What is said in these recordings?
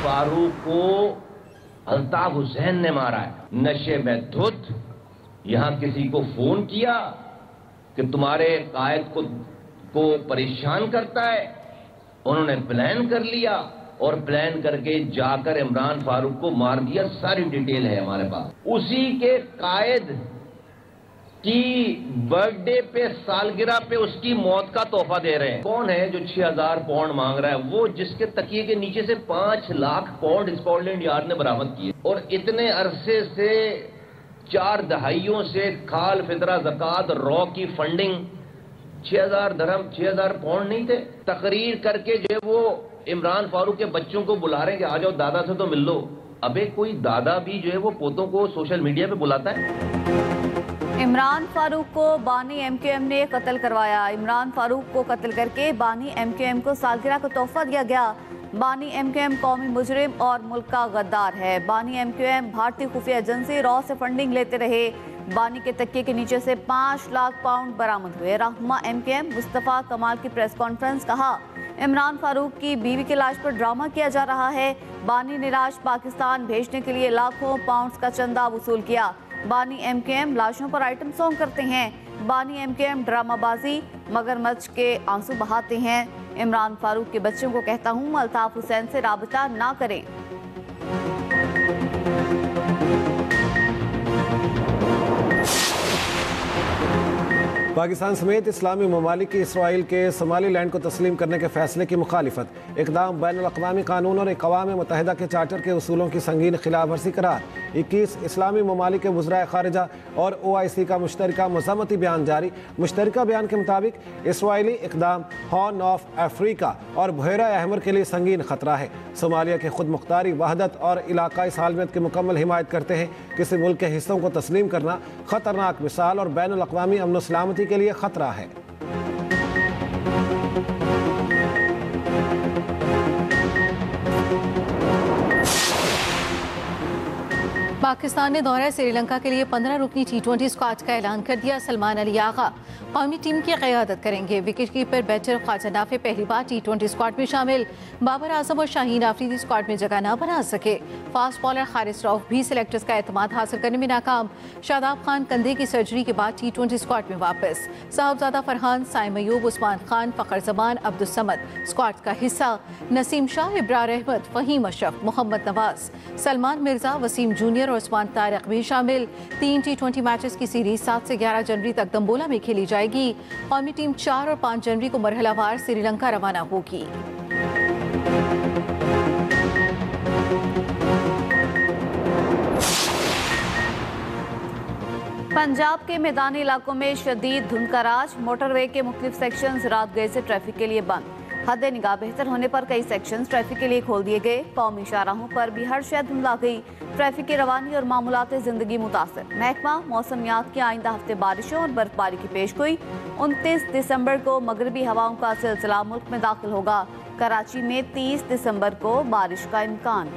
फारूक को अल्ताफ हुसैन ने मारा है, नशे में धुत। यहां किसी को फोन किया कि तुम्हारे कायद को परेशान करता है, उन्होंने प्लान कर लिया और प्लान करके जाकर इमरान फारूक को मार दिया। सारी डिटेल है हमारे पास। उसी के कायद की बर्थडे पे, सालगिरह पे उसकी मौत का तोहफा दे रहे हैं। कौन है जो 6000 पाउंड मांग रहा है? वो जिसके तकिए के नीचे से 5 लाख पाउंड स्कॉटलैंड यार्ड ने बरामद किए, और इतने अरसे से 4 दहाइयों से खाल, फितरा, ज़कात, रॉ की फंडिंग 6000 दरहम, 6000 पाउंड नहीं थे। तकरीर करके जो है वो इमरान फारूक के बच्चों को बुला रहे हैं कि आ जाओ दादा से तो मिल लो। अबे कोई दादा भी जो है वो पोतों को सोशल मीडिया पे बुलाता है? इमरान फारूक को बानी एमक्यूएम ने कत्ल करवाया। इमरान फारूक को कत्ल करके बानी एमक्यूएम को सालगिरह का तोहफा दिया गया। बानी एमक्यूएम कौमी मुजरिम और मुल्क का गद्दार है। बानी एमक्यूएम भारतीय खुफिया एजेंसी रॉ से फंडिंग लेते रहे। बानी के तकिए के नीचे से 5 लाख पाउंड बरामद हुए। रहनुमा एमक्यूएम मुस्तफ़ा कमाल की प्रेस कॉन्फ्रेंस, कहा इमरान फारूक की बीवी की लाश पर ड्रामा किया जा रहा है। बानी ने लाश पाकिस्तान भेजने के लिए लाखों पाउंड्स का चंदा वसूल किया। बानी एमक्यूएम लाशों पर आइटम सॉन्ग करते हैं। बानी एमक्यूएम ड्रामाबाजी, मगरमच्छ के आंसू बहाते हैं। इमरान फारूक के बच्चों को कहता हूं अल्ताफ हुसैन से राबता ना करें। पाकिस्तान समेत इस्लामी ममालिक की इसराइल के सोमालीलैंड को तस्लीम करने के फैसले की मुखालिफत। इक़दाम बैनुल-अक़वामी कानून और अक़वाम मुत्तहिदा के चार्टर के उसूलों की संगीन खिलाफ वर्जी करार। 21 इस्लामी ममालिक के वज़राए ख़ारिजा और OIC का मुश्तरका मज़म्मती बयान जारी। मुश्तरका बयान के मुताबिक इसराइली इक़दाम हॉर्न ऑफ अफ्रीका और बहरा अहमर के लिए संगीन ख़तरा है। सोमालिया की खुद मुख्तारी, वहदत और इलाकाई सालमियत की मुकम्मल हिमायत करते हैं। किसी मुल्क के हिस्सों को तस्लीम करना ख़तरनाक मिसाल और बैनुल-अक़वामी अमन व सलामती के लिए खतरा है। पाकिस्तान ने दौरा श्रीलंका के लिए 15 रुकनी T20 स्क्वाड का ऐलान कर दिया। सलमान अली आगा कौमी टीम की क़यादत करेंगे। Wicket keeper batter Khawaja Nafay पहली बार T20 स्क्वाड में शामिल। बाबर आजम और शाहीन आफरीदी स्क्वाड में जगह न बना सके। फास्ट बॉलर हारिस रऊफ भी सिलेक्टर्स का एतमाद हासिल करने में नाकाम। शादाब खान कंधे की सर्जरी के बाद T20 स्क्वाड में वापस। साहबजादा फरहान, साइम अयूब, उस्मान खान, फ़खर जमान, अब्दुल समद स्क्वाड का हिस्सा। नसीम शाह, इब्रार अहमद, फ़हीम अशरफ, मोहम्मद नवाज, सलमान मिर्जा, वसीम जूनियर और उस्मान तारिक भी शामिल। 3 T20 मैचेस की सीरीज 7 से 11 जनवरी तक दम्बोला में खेली जाएगी। कौमी टीम 4 और 5 जनवरी को मरहलावार श्रीलंका रवाना होगी। पंजाब के मैदानी इलाकों में शदीद धुंध का राज। मोटरवे के मुख्तलिफ सेक्शंस रात गए से ट्रैफिक के लिए बंद। हद निगाह बेहतर होने पर कई सेक्शंस ट्रैफिक के लिए खोल दिए गए। कौमी शाहराहों पर भी हर शय धुंधला गई। ट्रैफिक की रवानी और मामूलात जिंदगी मुतासर। महकमा मौसमियात की आइंदा हफ्ते बारिशों और बर्फबारी की पेशगोई। 29 दिसंबर को मगरबी हवाओं का सिलसिला मुल्क में दाखिल होगा। कराची में 30 दिसंबर को बारिश का इम्कान।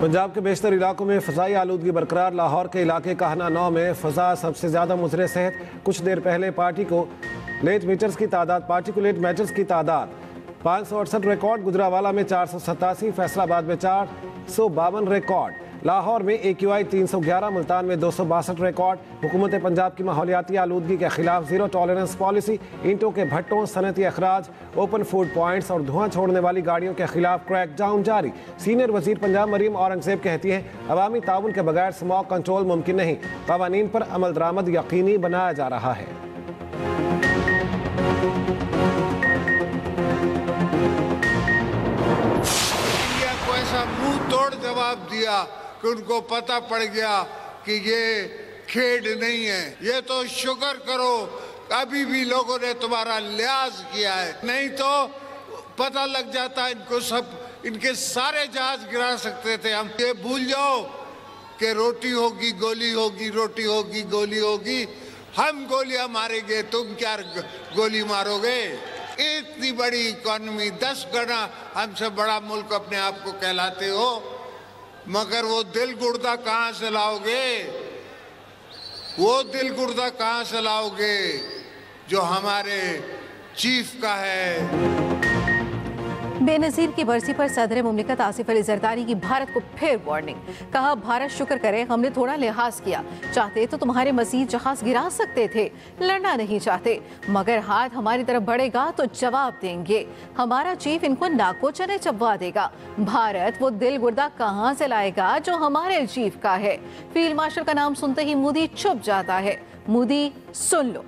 पंजाब के बेशतर इलाकों में फ़ज़ाई आलूदगी बरकरार। लाहौर के इलाके कहना 9 में फ़ज़ा सबसे ज़्यादा मुज़र सेहत। कुछ देर पहले पार्टी को लेट मैचर्स की तादाद 568 रिकॉर्ड। गुजरावाला में 487, फैसलाबाद में 452 रिकॉर्ड। लाहौर में AQI 311, मुल्तान में 262 रिकॉर्ड। हुकूमत पंजाब की माहौलियाती आलूदगी के खिलाफ ज़ीरो टॉलरेंस पॉलिसी। ईंटों के भट्टों, सनती अखराज, ओपन फूड पॉइंट्स और धुआं छोड़ने वाली गाड़ियों के खिलाफ क्रैक डाउन जारी। सीनियर वजीर पंजाब मरीम औरंगजेब कहती हैं अवामी ताउन के बगैर स्मॉग कंट्रोल मुमकिन नहीं। क़वानीन पर अमल दरामद यकीनी बनाया जा रहा है। मुंह तोड़ जवाब दिया कि उनको पता पड़ गया कि ये खेड नहीं है। ये तो शुक्र करो अभी भी लोगों ने तुम्हारा लिहाज किया है, नहीं तो पता लग जाता इनको सब, इनके सारे जहाज गिरा सकते थे हम। ये भूल जाओ कि रोटी होगी गोली होगी, रोटी होगी गोली होगी। हम गोलियां मारेंगे, तुम क्या गोली मारोगे? इतनी बड़ी इकॉनमी, 10 गुना हमसे बड़ा मुल्क अपने आप को कहलाते हो, मगर वो दिल गुर्दा कहाँ से लाओगे? वो दिल गुर्दा कहाँ से लाओगे जो हमारे चीफ का है। बेनज़ीर की बरसी पर सदर मुमलिकत आसिफ अली जरदारी की भारत को फिर वार्निंग। कहा, भारत शुक्र करे हमने थोड़ा लिहाज किया, चाहते तो तुम्हारे मजीद जहाज गिरा सकते थे, लड़ना नहीं चाहते, मगर हाथ हमारी तरफ बढ़ेगा तो जवाब देंगे। हमारा चीफ इनको नाको चने चबवा देगा। भारत वो दिल गुर्दा कहाँ से लाएगा जो हमारे चीफ का है। फील्ड मार्शल का नाम सुनते ही मोदी चुप जाता है। मोदी सुन लो,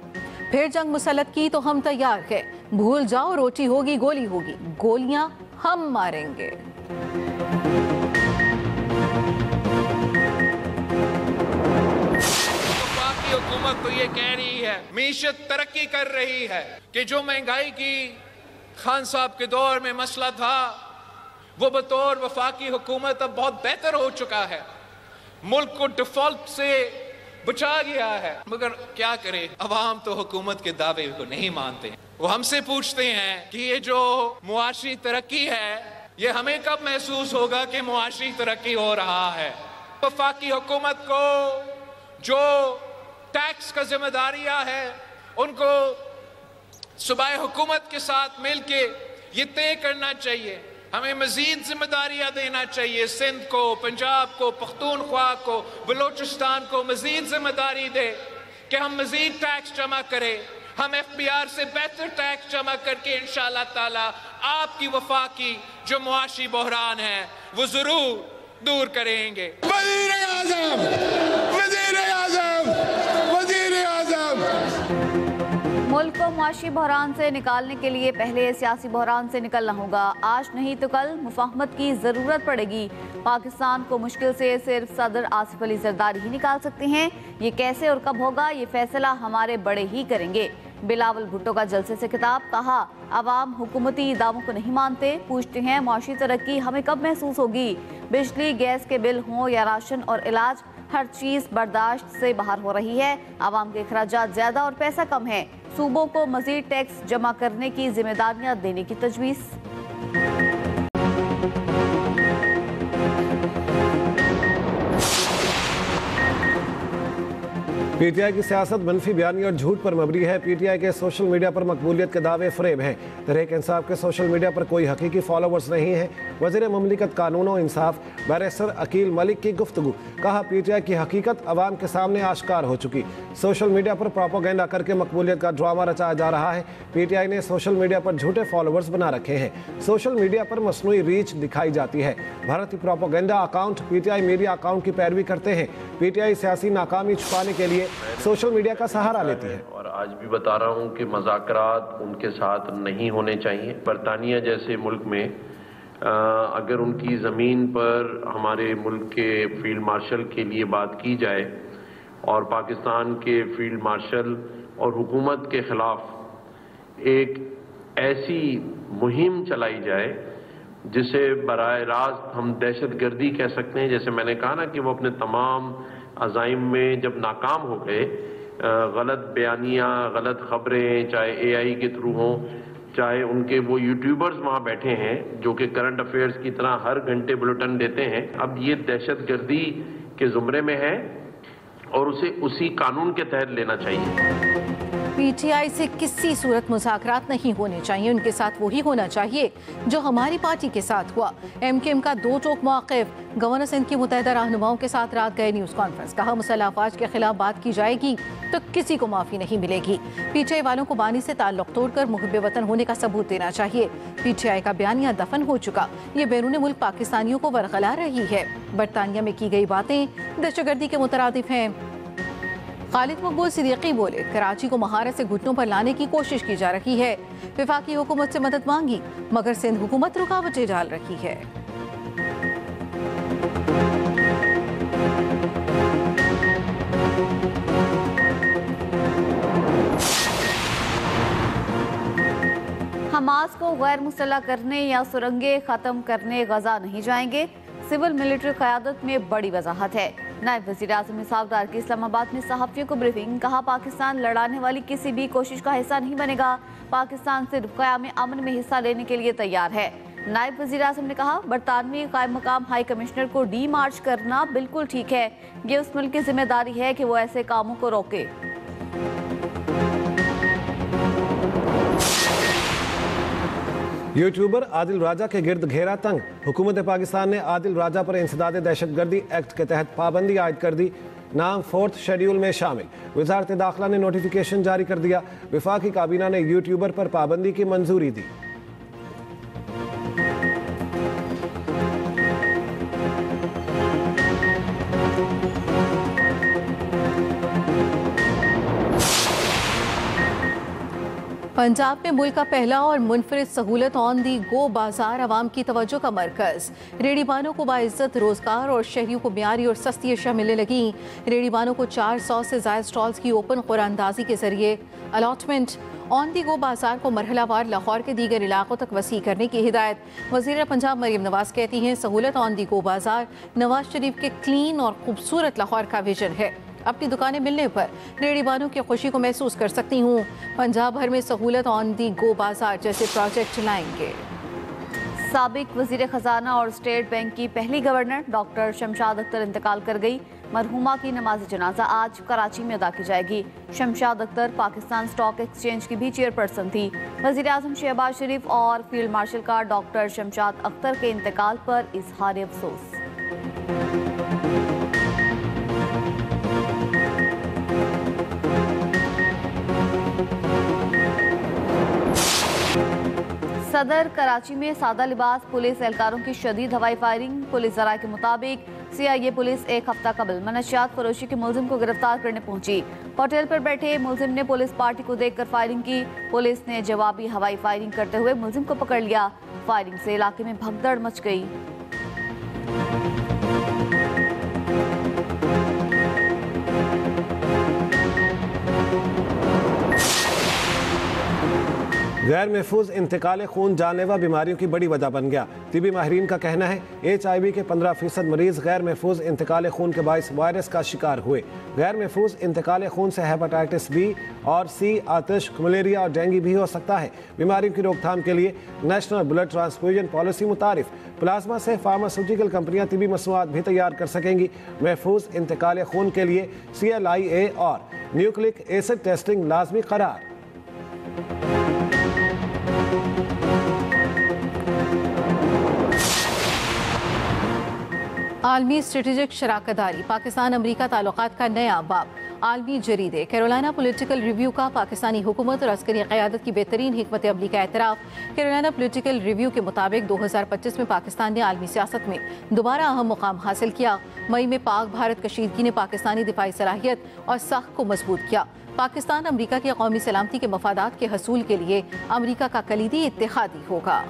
फिर जंग मुसल्लत की तो हम तैयार हैं। भूल जाओ रोटी होगी गोली होगी, गोलियां हम मारेंगे। वफाकी हुकूमत तो ये कह रही है, मीशत तरक्की कर रही है, कि जो महंगाई की खान साहब के दौर में मसला था वो बतौर वफाकी हुकूमत अब बहुत बेहतर हो चुका है, मुल्क को डिफॉल्ट से बचा गया है। मगर क्या करे, अवाम तो हुकूमत के दावे को नहीं मानते। वो हमसे पूछते हैं कि ये जो मुआशी तरक्की है ये हमें कब महसूस होगा कि मुआशी तरक्की हो रहा है। वफाकी हुकूमत को जो टैक्स का जिम्मेदारियां है उनको सूबाई हुकूमत के साथ मिलके ये तय करना चाहिए। हमें मजीद जिम्मेदारियां देना चाहिए। सिंध को, पंजाब को, पख्तूनख्वा को, बलोचिस्तान को मजीद जिम्मेदारी दे कि हम मजीद टैक्स जमा करें। हम FBR से बेहतर टैक्स जमा करके इंशाअल्लाह ताला आपकी वफाकी जो मुआशी बहरान है वो जरूर दूर करेंगे। वज़ीर आज़म, वज़ीर आज़म, वज़ीर आज़म। मुल्क को मुआशी बहरान से निकालने के लिए पहले सियासी बहरान से निकलना होगा। आज नहीं तो कल मुफाहमत की ज़रूरत पड़ेगी। पाकिस्तान को मुश्किल से सिर्फ सदर आसिफ अली जरदारी ही निकाल सकते हैं। ये कैसे और कब होगा ये फैसला हमारे बड़े ही करेंगे। बिलावल भुट्टो का जलसे से खिताब। कहा, अवाम हुकूमती दावों को नहीं मानते, पूछते हैं मुआशी तरक्की हमें कब महसूस होगी। बिजली गैस के बिल हों या राशन और इलाज, हर चीज़ बर्दाश्त से बाहर हो रही है। आवाम के अखराजात ज़्यादा और पैसा कम है। सूबों को मजीद टैक्स जमा करने की जिम्मेदारियां देने की तजवीज़। पीटीआई की सियासत मनफी बयानी और झूठ पर मबनी है। पीटीआई के सोशल मीडिया पर मकबूलियत के दावे फ्रेब हैं। तहरीक इंसाफ के सोशल मीडिया पर कोई हकीकी फॉलोवर्स नहीं है। वज़ीर मुमलिकत कानून और इंसाफ बैरिस्टर अकील मलिक की गुफ्तगू। कहा, पीटीआई की हकीकत अवाम के सामने आश्कार हो चुकी। सोशल मीडिया पर प्रोपेगेंडा करके मकबूलियत का ड्रामा रचाया जा रहा है। पीटीआई ने सोशल मीडिया पर झूठे फॉलोवर्स बना रखे हैं। सोशल मीडिया पर मसनूई रीच दिखाई जाती है। भारतीय propaganda account PTI media account की पैरवी करते हैं। पीटीआई सियासी नाकामी छुपाने के लिए सोशल मीडिया का सहारा लेती है। और आज भी बता रहा हूं कि मज़ाकरात उनके साथ नहीं होने चाहिए। बरतानिया जैसे मुल्क में अगर उनकी ज़मीन पर हमारे मुल्क के फील्ड मार्शल के लिए बात की जाए और पाकिस्तान के फील्ड मार्शल और हुकूमत के ख़िलाफ़ एक ऐसी मुहिम चलाई जाए जिसे बराह रास्त हम दहशतगर्दी कह सकते हैं। जैसे मैंने कहा ना कि वो अपने तमाम अज़ाइम में जब नाकाम हो गए, गलत बयानियाँ, गलत खबरें, चाहे AI के थ्रू हों, चाहे उनके वो यूट्यूबर्स वहाँ बैठे हैं जो कि करंट अफेयर्स की तरह हर घंटे बुलेटिन देते हैं, अब ये दहशतगर्दी के ज़ुमरे में है और उसे उसी कानून के तहत लेना चाहिए। पीटीआई से किसी सूरत मुज़ाकरात नहीं होने चाहिए। उनके साथ वही होना चाहिए जो हमारी पार्टी के साथ हुआ। MKM का दो टोक मौक़िफ़। गवर्नर सिंध की मुतहदा रहनुमाओं के साथ रात गए न्यूज़ कॉन्फ्रेंस। कहा, मुसल्लह अफ़वाज के खिलाफ बात की जाएगी तो किसी को माफ़ी नहीं मिलेगी। पीटीआई वालों को बानी से ताल्लुक़ तोड़कर मुहब्बे वतन होने का सबूत देना चाहिए। पीटीआई का बयानिया दफन हो चुका। ये बैरून मुल्क पाकिस्तानियों को बरगला रही है। बरतानिया में की गई बातें दहशतगर्दी के मुतरादिफ हैं। खालिद मकबूल सिद्दीकी बोले, कराची को महारत से घुटनों पर लाने की कोशिश की जा रही है। वफाकी हुकूमत से मदद मांगी मगर सिंध हुकूमत रुकावटें डाल रही है। हमास को गैर मुसल्लह करने या सुरंगें ख़त्म करने गजा नहीं जाएंगे। सिविल मिलिट्री क़यादत में बड़ी वजाहत है। नायब वज़ीर आज़म निसार डार की इस्लामाबाद में सहाफ़ियों को ब्रीफिंग। कहा, पाकिस्तान लड़ाने वाली किसी भी कोशिश का हिस्सा नहीं बनेगा। पाकिस्तान सिर्फ क़याम अमन में हिस्सा लेने के लिए तैयार है। नायब वज़ीर आज़म ने कहा, बरतानवी कायम मकाम हाई कमिश्नर को डी मार्च करना बिल्कुल ठीक है। ये उस मुल्क की जिम्मेदारी है कि वो ऐसे कामों को रोके। यूट्यूबर आदिल राजा के गिर्द घेरा तंग। हुकूमत पाकिस्तान ने आदिल राजा पर इंसदाद दहशतगर्दी एक्ट के तहत पाबंदी आयद कर दी। नाम 4th शेड्यूल में शामिल। वजारत दाखिला ने नोटिफिकेशन जारी कर दिया। वफाकी काबीना ने यूट्यूबर पर पाबंदी की मंजूरी दी। पंजाब में मुल्क का पहला और मुनफरिद सहूलत ऑन दी गो बाजार आवाम की तवज्जो का मरकज। रेड़ीबानों को बाइज्जत रोजगार और शहरियों को मियारी और सस्ती अशिया मिलने लगी। रेड़ीबानों को 400 से ज़ायद स्टॉल्स की ओपन कुरानदाजी के जरिए अलॉटमेंट। ऑन दी गो बाजार को मरहलावार लाहौर के दीगर इलाकों तक वसी करने की हिदायत। वज़ीर पंजाब मरीम नवाज कहती हैं, सहूलत ऑन दी गो बाजार नवाज शरीफ के क्लीन और खूबसूरत लाहौर का विजन है। अपनी दुकानें मिलने पर रेड़ीबानों की खुशी को महसूस कर सकती हूँ। पंजाब भर में सहूलत ऑन दी गो बाजार जैसे प्रोजेक्ट लाएंगे। साबिक वज़ीर ख़जाना और स्टेट बैंक की पहली गवर्नर डॉक्टर शमशाद अख्तर इंतकाल कर गई। मरहुमा की नमाज जनाजा आज कराची में अदा की जाएगी। शमशाद अख्तर पाकिस्तान स्टॉक एक्सचेंज की भी चेयरपर्सन थी। वज़ीर आज़म शहबाज शरीफ और फील्ड मार्शल का डॉक्टर शमशाद अख्तर के इंतकाल पर इजहार अफसोस। सदर कराची में सादा लिबास पुलिस एहलकारों की शदीद हवाई फायरिंग। पुलिस ज़राए के मुताबिक CIA पुलिस एक हफ्ता कबल मनशियात फरोशी के मुलजिम को गिरफ्तार करने पहुंची। होटल पर बैठे मुलजिम ने पुलिस पार्टी को देखकर फायरिंग की। पुलिस ने जवाबी हवाई फायरिंग करते हुए मुलजिम को पकड़ लिया। फायरिंग से इलाके में भगदड़ मच गई। गैर महफूज इंतकाल खून जानलेवा बीमारियों की बड़ी वजह बन गया। तिबी माहिरीन का कहना है HIV के 15% मरीज गैर महफूज इंतकाल खून के बायस वायरस का शिकार हुए। गैर महफूज इंतकाल खून से हेपेटाइटिस B और C, आतिश, मलेरिया और डेंगू भी हो सकता है। बीमारियों की रोकथाम के लिए नेशनल ब्लड ट्रांसफ्यूजन पॉलिसी मुतारिफ। प्लाज्मा से फार्मास्यूटिकल कंपनियां तिबी मसनूआत भी तैयार कर सकेंगी। महफूज इंतकाल खून के लिए CLIA और न्यूक्लिक एसिड टेस्टिंग लाजमी करार। आलमी स्ट्रेटेजिक शराकतदारी पाकिस्तान अमरीका ताल्लुकात का नया बाब। आलमी जरीदे कैरोलिना पॉलिटिकल रिव्यू का पाकिस्तानी हुकूमत और अस्करी क़यादत की बेहतरीन हिकमत अमली का एतराफ़। कैरोलिना पॉलिटिकल रिव्यू के मुताबिक 2025 में पाकिस्तान ने आलमी सियासत में दोबारा अहम मुकाम हासिल किया। मई में पाक भारत कशीदगी ने पाकिस्तानी दिफाई सलाहियत और साख को मजबूत किया। पाकिस्तान अमरीका की कौमी सलामती के मफादात के हसूल के लिए अमरीका का कलीदी इत्तेहादी होगा।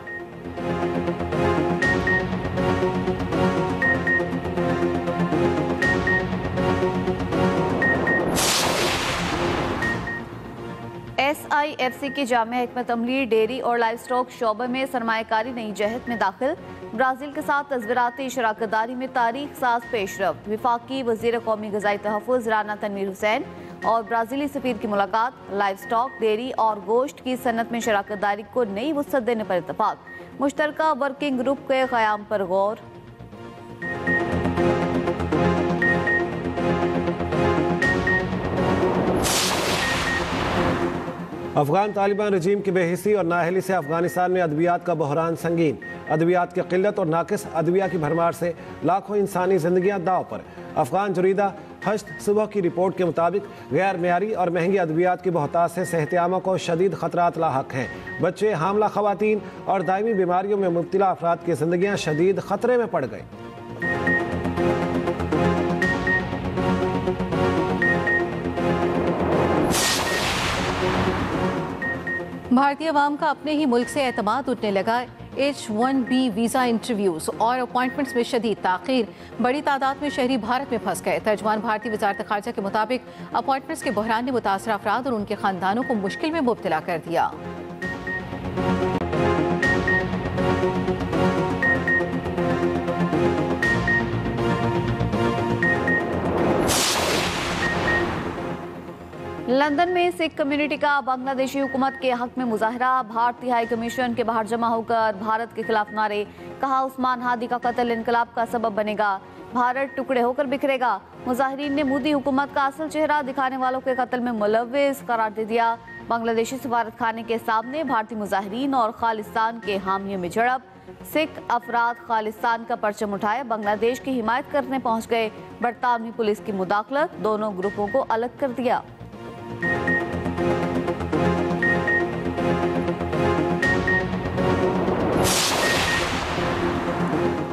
SIFC की जामिया हिकमत अमली डेयरी और लाइव स्टॉक शोबे में सरमायाकारी नई जहत में दाखिल। ब्राज़ील के साथ तज़वीराती शराकतदारी में तारीख साज पेशरफ्त। वफाकी वज़ीर कौमी ग़िज़ाई तहफ़्फ़ुज़ राना तनवीर हुसैन और ब्राज़ीली सफ़ीर की मुलाकात। लाइव स्टॉक, डेयरी और गोश्त की सनत में शराकतदारी को नई वुसअत देने पर इत्तफ़ाक़। मुश्तरका वर्किंग ग्रुप के क़याम पर गौर। अफगान तालिबान रजीम की बेहिसी और नाअहली से अफगानिस्तान में अद्वियात का बहरान संगीन। अद्वियात की किल्लत और नाकिस अद्विया की भरमार से लाखों इंसानी जिंदगियां दाव पर। अफगान जरीदा हश्त सुबह की रिपोर्ट के मुताबिक गैर मेयारी और महंगी अद्वियात की बहुतात से सेहतियामा को शदीद खतरात लाहक हैं। बच्चे, हामला खवातीन और दायमी बीमारियों में मुब्तला अफराद की जिंदगियां शदीद खतरे में पड़ गई। भारतीय अवाम का अपने ही मुल्क से एतमाद उठने लगा। H1B वीज़ा इंटरव्यूज और अपॉइंटमेंट्स में शदीद ताख़ीर। बड़ी तादाद में शहरी भारत में फंस गए। तर्जुमान भारतीय वज़ारत ख़ारजा के मुताबिक अपॉइंटमेंट्स के बहरान ने मुतासर अफराद और उनके ख़ानदानों को मुश्किल में मुब्तला कर दिया। लंदन में सिख कम्युनिटी का बांग्लादेशी हुकूमत के हक में मुजाहरा। भारतीय हाई कमीशन के बाहर जमा होकर भारत के खिलाफ नारे। कहा उस्मान हादी का कत्ल इनकलाब का सबब बनेगा, भारत टुकड़े होकर बिखरेगा। मुजाहिरीन ने मोदी हुकूमत का असल चेहरा दिखाने वालों के कत्ल में मुलव्विस करार दे दिया। बांग्लादेशी सफारत खाने के सामने भारतीय मुजाहिरीन और खालिस्तान के हामियों में झड़प। सिख अफराद खालिस्तान का परचम उठाए बांग्लादेश की हिमायत करने पहुंच गए। बरतानवी पुलिस की मुदाखलत, दोनों ग्रुपों को अलग कर दिया।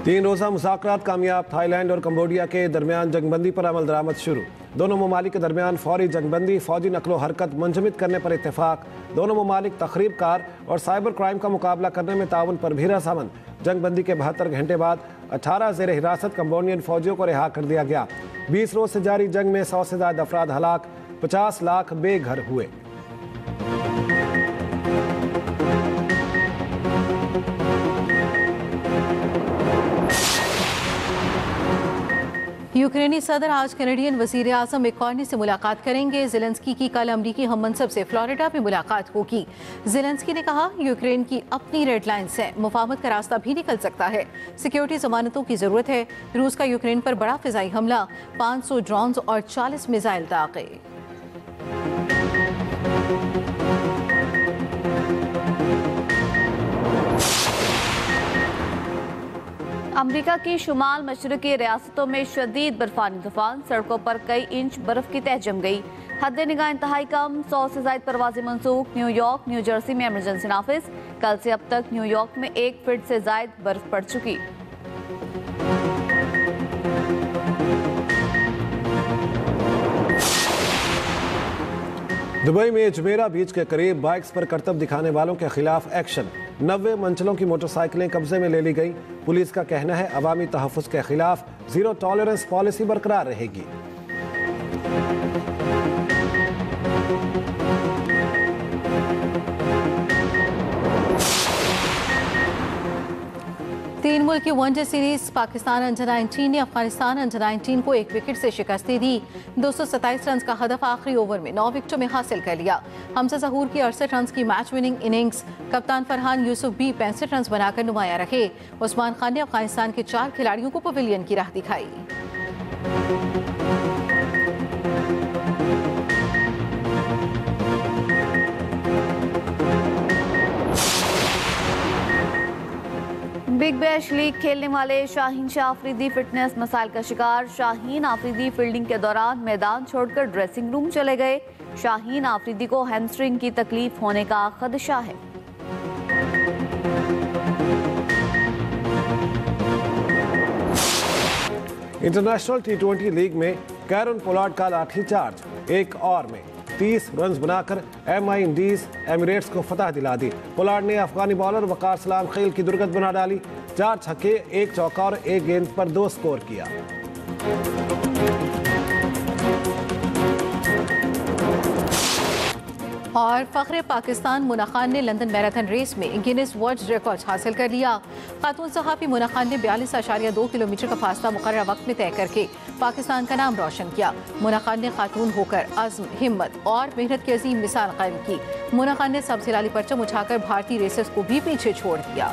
तीन रोजा मुज़ाकरात कामयाब। थाईलैंड और कंबोडिया के दरमियान जंगबंदी पर अमल दरामद शुरू। दोनों ममालिक के दरमियान फौरी जंगबंदी, फौजी नकलो हरकत मुंजमद करने पर इत्तेफाक। दोनों ममालिक तखरीबकार और साइबर क्राइम का मुकाबला करने में ताउन पर भी रजामंद। जंगबंदी के 72 घंटे बाद 18 ज़ेर हिरासत कंबोडियन फौजियों को रिहा कर दिया गया। 20 रोज से जारी जंग में 100 से ज्यादा अफराद हलाक, 50 लाख बेघर हुए। यूक्रेनी सदर आज कैनेडियन वजीर आजम मैकॉर्नी से मुलाकात करेंगे। ज़ेलेंस्की की कल अमरीकी हम मनसब से फ्लोरिडा में मुलाकात होगी। ज़ेलेंस्की ने कहा यूक्रेन की अपनी रेड लाइन्स हैं, मुफाहमत का रास्ता भी निकल सकता है। सिक्योरिटी जमानतों की जरूरत है। रूस का यूक्रेन पर बड़ा फिजाई हमला, 500 ड्रोन और 40 मिसाइल दागे। अमेरिका की शुमाल मशरकी रियासतों में शदीद बर्फानी तूफान, सड़कों पर कई इंच बर्फ की तह जम गई। हद निगाह इंतहाई कम, 100 से ज्यादा परवाजें मनसूख। न्यूयॉर्क, न्यू जर्सी में इमरजेंसी नाफिज। कल से अब तक न्यूयॉर्क में 1 फीट से ज्यादा बर्फ पड़ चुकी। दुबई में जुमेरा बीच के करीब बाइक्स पर करतब दिखाने वालों के खिलाफ एक्शन। 90 मंजिलों की मोटरसाइकिलें कब्जे में ले ली गई। पुलिस का कहना है अवामी तहफ़्फ़ुज़ के खिलाफ जीरो टॉलरेंस पॉलिसी बरकरार रहेगी। तीन मुल्क की वनडे सीरीज पाकिस्तान अंडर-19 ने अफगानिस्तान अंडर-19 को 1 विकेट से शिकस्त दे दी। 227 रन का हदफ आखिरी ओवर में 9 विकेटों में हासिल कर लिया। हमजा ज़हूर की 68 रन की मैच विनिंग इनिंग्स। कप्तान फरहान यूसुफ भी 65 रन बनाकर नुमाया रहे। उस्मान खान ने अफगानिस्तान के 4 खिलाड़ियों को पवेलियन की राह दिखाई। बिग बैश लीग खेलने वाले शाहीन शाह आफरीदी फिटनेस मसाइल का शिकार। शाहीन आफरीदी फील्डिंग के दौरान मैदान छोड़कर ड्रेसिंग रूम चले गए। शाहीन आफरीदी को हैमस्ट्रिंग की तकलीफ होने का खदशा है। इंटरनेशनल T20 लीग में कैरन पोलार्ड का लाठीचार्ज। एक ओवर में 30 रन बनाकर MI इंडीज एमिरेट्स को फतह दिला दी। पोलार्ड ने अफगानी बॉलर वकार सलाम खेल की दुर्गत बना डाली। 4 छक्के, 1 चौका और 1 गेंद पर 2 स्कोर किया। और फख्रे पाकिस्तान मुना खान ने लंदन मैराथन रेस में गिनीज वर्ल्ड रिकॉर्ड हासिल कर लिया। खातून सहाफी मुना खान ने 42.2 किलोमीटर का फासला मुकर्रर वक्त में तय करके पाकिस्तान का नाम रोशन किया। मुना खान ने खातून होकर अज़्म, हिम्मत और मेहनत की अजीम मिसाल कायम की। मुना खान ने सबसे लाली परचम उठाकर भारतीय रेसर्स को भी पीछे छोड़ दिया।